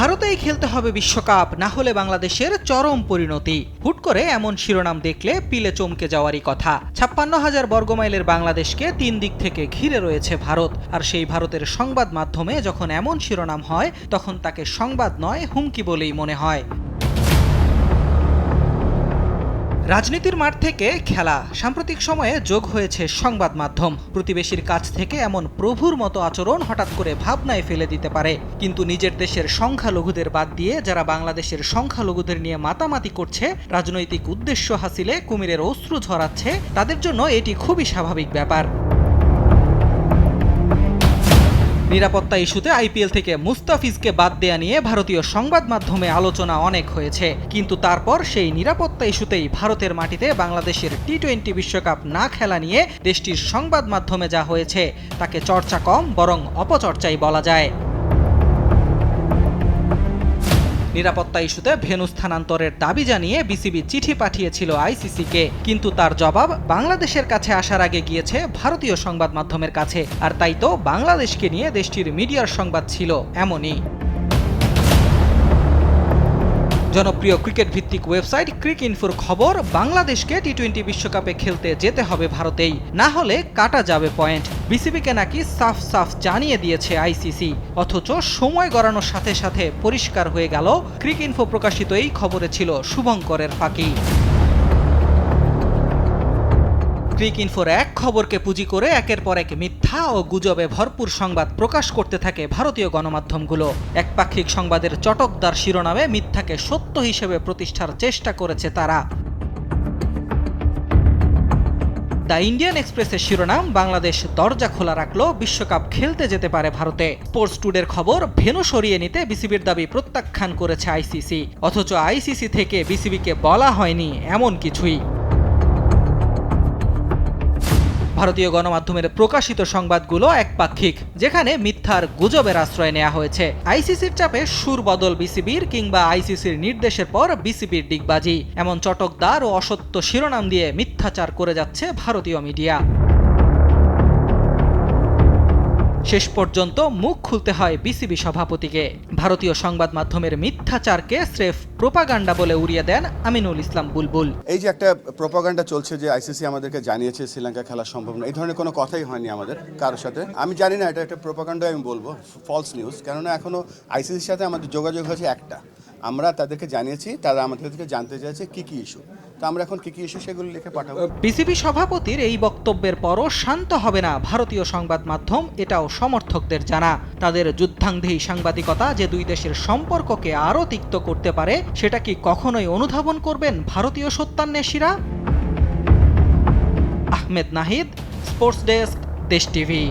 ভারতেই খেলতে হবে বিশ্বকাপ, না হলে বাংলাদেশের চরম পরিণতি। হুট করে এমন শিরোনাম দেখলে পিলে চমকে যাওয়ারই কথা। ৫৬,০০০ বর্গমাইলের বাংলাদেশকে ৩ দিক থেকে ঘিরে রয়েছে ভারত, আর সেই ভারতের সংবাদ মাধ্যমে যখন এমন শিরোনাম হয় তখন তাকে সংবাদ নয়, হুমকি বলেই মনে হয়। রাজনীতির মাঠ থেকে খেলা, সাম্প্রতিক সময়ে যোগ হয়েছে সংবাদ মাধ্যম। প্রতিবেশীর কাছ থেকে এমন প্রভুর মতো আচরণ হঠাৎ করে ভাবনায় ফেলে দিতে পারে। কিন্তু নিজের দেশের সংখ্যালঘুদের বাদ দিয়ে যারা বাংলাদেশের সংখ্যালঘুদের নিয়ে মাতামাতি করছে, রাজনৈতিক উদ্দেশ্য হাসিলে কুমিরের অশ্রু ঝরাচ্ছে, তাদের জন্য এটি খুবই স্বাভাবিক ব্যাপার। নিরাপত্তা ইস্যুতে আইপিএল থেকে মুস্তাফিজকে বাদ দেয়া নিয়ে ভারতীয় সংবাদ মাধ্যমে আলোচনা অনেক হয়েছে, কিন্তু তারপর সেই নিরাপত্তা ইস্যুতেই ভারতের মাটিতে বাংলাদেশের টি-20 বিশ্বকাপ না খেলা নিয়ে দেশটির সংবাদ মাধ্যমে যা হয়েছে তাকে চর্চা কম, বরং অপচর্চাই বলা যায়। নিরাপত্তা ইস্যুতে ভেন্যু স্থানান্তরের দাবি জানিয়ে বিসিবি চিঠি পাঠিয়েছিল আইসিসিকে, কিন্তু তার জবাব বাংলাদেশের কাছে আসার আগে গিয়েছে ভারতীয় সংবাদ মাধ্যমের কাছে। আর তাই তো বাংলাদেশকে নিয়ে দেশটির মিডিয়ার সংবাদ ছিল এমনই। জনপ্রিয় ক্রিকেট ভিত্তিক ওয়েবসাইট ক্রিকইনফোর খবর, বাংলাদেশকে টি-20 বিশ্বকাপে খেলতে যেতে হবে ভারতেই, না হলে কাটা যাবে পয়েন্ট। বিসিবিকে নাকি সাফ সাফ জানিয়ে দিয়েছে আইসিসি, অথচ সময় গড়ানোর সাথে সাথে পরিষ্কার হয়ে গেল ক্রিকইনফো প্রকাশিত এই খবরে ছিল শুভঙ্করের ফাঁকি। ক্রিকইনফোর এক খবরকে পুঁজি করে একের পর এক মিথ্যা ও গুজবে ভরপুর সংবাদ প্রকাশ করতে থাকে ভারতীয় গণমাধ্যমগুলো। একপাক্ষিক সংবাদের চটকদার শিরোনামে মিথ্যাকে সত্য হিসেবে প্রতিষ্ঠার চেষ্টা করেছে তারা। দ্য ইন্ডিয়ান এক্সপ্রেসের শিরোনাম, বাংলাদেশ দরজা খোলা রাখলো, বিশ্বকাপ খেলতে যেতে পারে ভারতে। স্পোর্টস টুডের খবর, ভেন্যু সরিয়ে নিতে বিসিবির দাবি প্রত্যাখ্যান করেছে আইসিসি, অথচ আইসিসি থেকে বিসিবিকে বলা হয়নি এমন কিছুই। ভারতীয় গণমাধ্যমের প্রকাশিত সংবাদগুলো একপাক্ষিক, যেখানে মিথ্যার গুজবের আশ্রয় নেওয়া হয়েছে। আইসিসির চাপে সুর বদল বিসিবির, কিংবা আইসিসির নির্দেশের পর বিসিবির ডিগবাজি, এমন চটকদার ও অসত্য শিরোনাম দিয়ে মিথ্যাচার করে যাচ্ছে ভারতীয় মিডিয়া। শেষ পর্যন্ত মুখ খুলতে হয় বিসিবি সভাপতিকে। ভারতীয় সংবাদ মাধ্যমের মিথ্যাচারকে স্রেফ প্রোপাগান্ডা বলে উড়িয়ে দেন আমিনুল ইসলাম বুলবুল। এই যে একটা প্রোপাগান্ডা চলছে যে আইসিসি আমাদেরকে জানিয়েছে শ্রীলঙ্কা খেলা সম্ভব না, এই ধরনের কোনো কথাই হয়নি আমাদের কারোর সাথে। আমি জানি না, এটা একটা প্রোপাগান্ডা আমি বলবো, ফলস নিউজ। কেননা এখনো আইসিসির সাথে আমাদের যোগাযোগ হয়েছে একটা, আমরা তাদেরকে জানিয়েছি, তারা আমাদেরকে জানতে চাইছে কি কি ইস্যু, তো আমরা এখন কি কি ইস্যু সেগুলো লিখে পাঠাবো। বিসিবি সভাপতির এই বক্তব্যের পরও শান্ত হবে না ভারতীয় সংবাদ মাধ্যম, এটাও সমর্থকদের জানা। তাদের যুদ্ধাঙ্গী সাংবাদিকতা যে দুই দেশের সম্পর্ককে আরও তিক্ত করতে পারে, সেটা কি কখনোই অনুধাবন করবেন ভারতীয় সত্যান্বেষীরা? আহমেদ নাহিদ, স্পোর্টস ডেস্ক, দেশ টিভি।